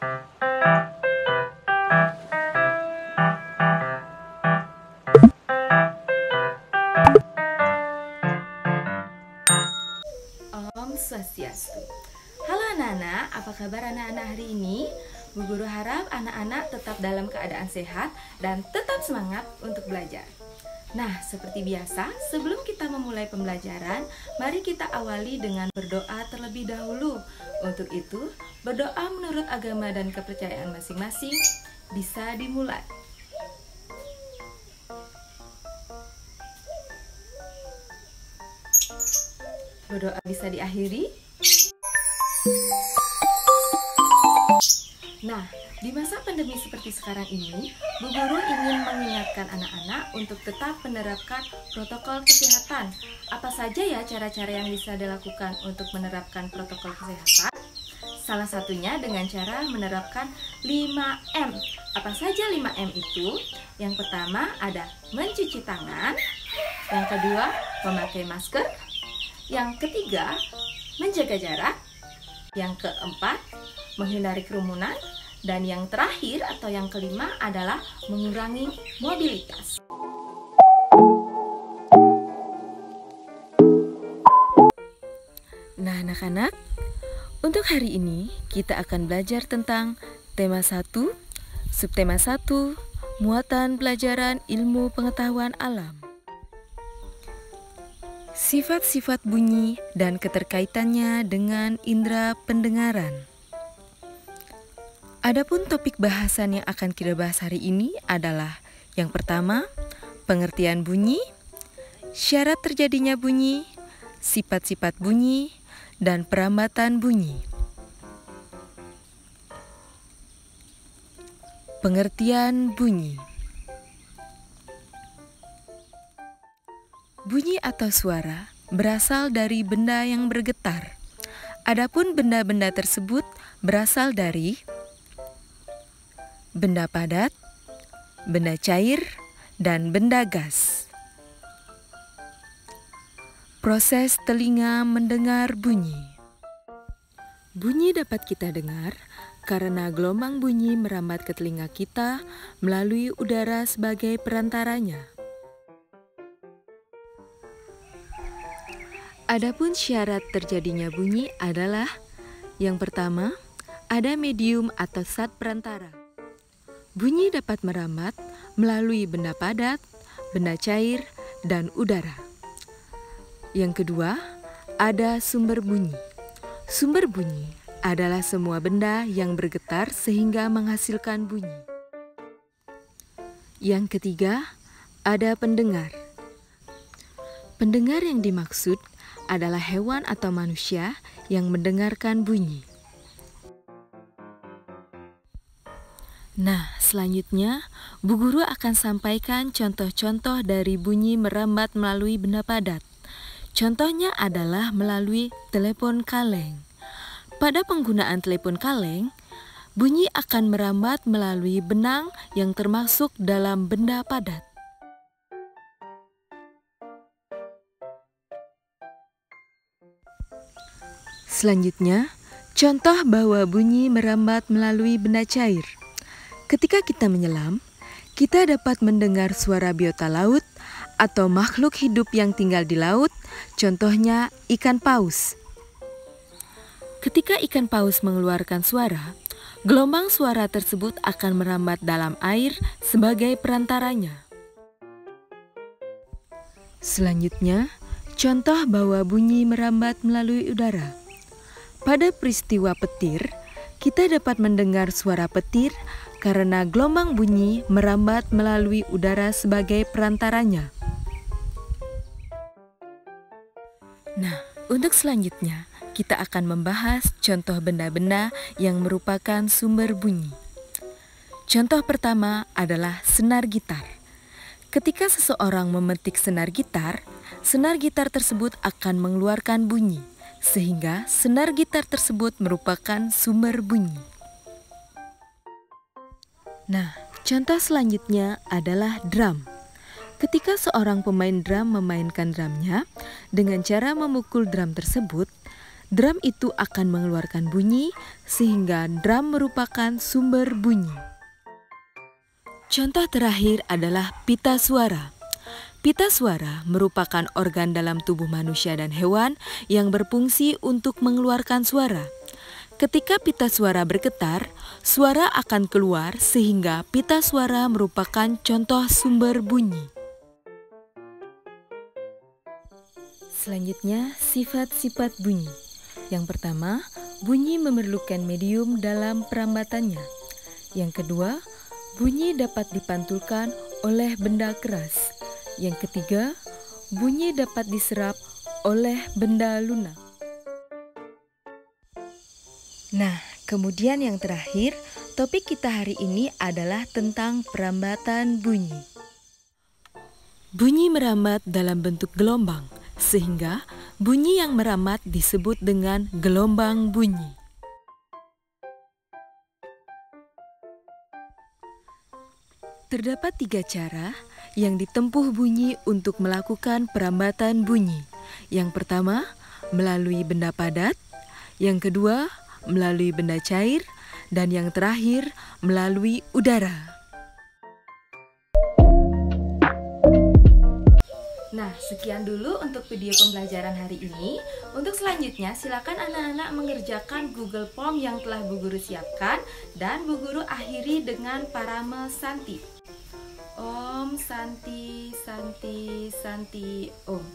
Om Swastiastu. Halo anak-anak, apa kabar anak-anak hari ini? Bu Guru harap anak-anak tetap dalam keadaan sehat dan tetap semangat untuk belajar. Nah, seperti biasa, sebelum kita memulai pembelajaran, mari kita awali dengan berdoa terlebih dahulu. Untuk itu, berdoa menurut agama dan kepercayaan masing-masing bisa dimulai. Berdoa bisa diakhiri. Nah, di masa pandemi seperti sekarang ini, Bu Guru ingin mengingatkan anak-anak untuk tetap menerapkan protokol kesehatan. Apa saja ya cara-cara yang bisa dilakukan untuk menerapkan protokol kesehatan? Salah satunya dengan cara menerapkan 5M. Apa saja 5M itu? Yang pertama ada mencuci tangan, yang kedua memakai masker, yang ketiga menjaga jarak, yang keempat menghindari kerumunan, dan yang terakhir atau yang kelima adalah mengurangi mobilitas. Nah anak-anak, untuk hari ini kita akan belajar tentang tema 1, subtema 1, muatan pelajaran ilmu pengetahuan alam. Sifat-sifat bunyi dan keterkaitannya dengan indera pendengaran. Adapun topik bahasan yang akan kita bahas hari ini adalah yang pertama, pengertian bunyi, syarat terjadinya bunyi, sifat-sifat bunyi, dan perambatan bunyi. Pengertian bunyi. Bunyi atau suara berasal dari benda yang bergetar. Adapun benda-benda tersebut berasal dari benda padat, benda cair, dan benda gas. Proses telinga mendengar bunyi. Bunyi dapat kita dengar karena gelombang bunyi merambat ke telinga kita melalui udara sebagai perantaranya. Adapun syarat terjadinya bunyi adalah yang pertama, ada medium atau zat perantara. Bunyi dapat merambat melalui benda padat, benda cair, dan udara. Yang kedua, ada sumber bunyi. Sumber bunyi adalah semua benda yang bergetar sehingga menghasilkan bunyi. Yang ketiga, ada pendengar. Pendengar yang dimaksud adalah hewan atau manusia yang mendengarkan bunyi. Nah, selanjutnya Bu Guru akan sampaikan contoh-contoh dari bunyi merambat melalui benda padat. Contohnya adalah melalui telepon kaleng. Pada penggunaan telepon kaleng, bunyi akan merambat melalui benang yang termasuk dalam benda padat. Selanjutnya, contoh bahwa bunyi merambat melalui benda cair. Ketika kita menyelam, kita dapat mendengar suara biota laut atau makhluk hidup yang tinggal di laut, contohnya ikan paus. Ketika ikan paus mengeluarkan suara, gelombang suara tersebut akan merambat dalam air sebagai perantaranya. Selanjutnya, contoh bahwa bunyi merambat melalui udara. Pada peristiwa petir, kita dapat mendengar suara petir karena gelombang bunyi merambat melalui udara sebagai perantaranya. Nah, untuk selanjutnya, kita akan membahas contoh benda-benda yang merupakan sumber bunyi. Contoh pertama adalah senar gitar. Ketika seseorang memetik senar gitar tersebut akan mengeluarkan bunyi, sehingga senar gitar tersebut merupakan sumber bunyi. Nah, contoh selanjutnya adalah drum. Ketika seorang pemain drum memainkan drumnya, dengan cara memukul drum tersebut, drum itu akan mengeluarkan bunyi sehingga drum merupakan sumber bunyi. Contoh terakhir adalah pita suara. Pita suara merupakan organ dalam tubuh manusia dan hewan yang berfungsi untuk mengeluarkan suara. Ketika pita suara bergetar, suara akan keluar sehingga pita suara merupakan contoh sumber bunyi. Selanjutnya, sifat-sifat bunyi. Yang pertama, bunyi memerlukan medium dalam perambatannya. Yang kedua, bunyi dapat dipantulkan oleh benda keras. Yang ketiga, bunyi dapat diserap oleh benda lunak. Nah, kemudian yang terakhir, topik kita hari ini adalah tentang perambatan bunyi. Bunyi merambat dalam bentuk gelombang, sehingga bunyi yang merambat disebut dengan gelombang bunyi. Terdapat 3 cara yang ditempuh bunyi untuk melakukan perambatan bunyi. Yang pertama, melalui benda padat. Yang kedua, melalui benda cair. Dan yang terakhir, melalui udara. Nah, sekian dulu untuk video pembelajaran hari ini. Untuk selanjutnya, silakan anak-anak mengerjakan Google Form yang telah Bu Guru siapkan dan Bu Guru akhiri dengan parame Santi. Om Santi Santi Santi Om.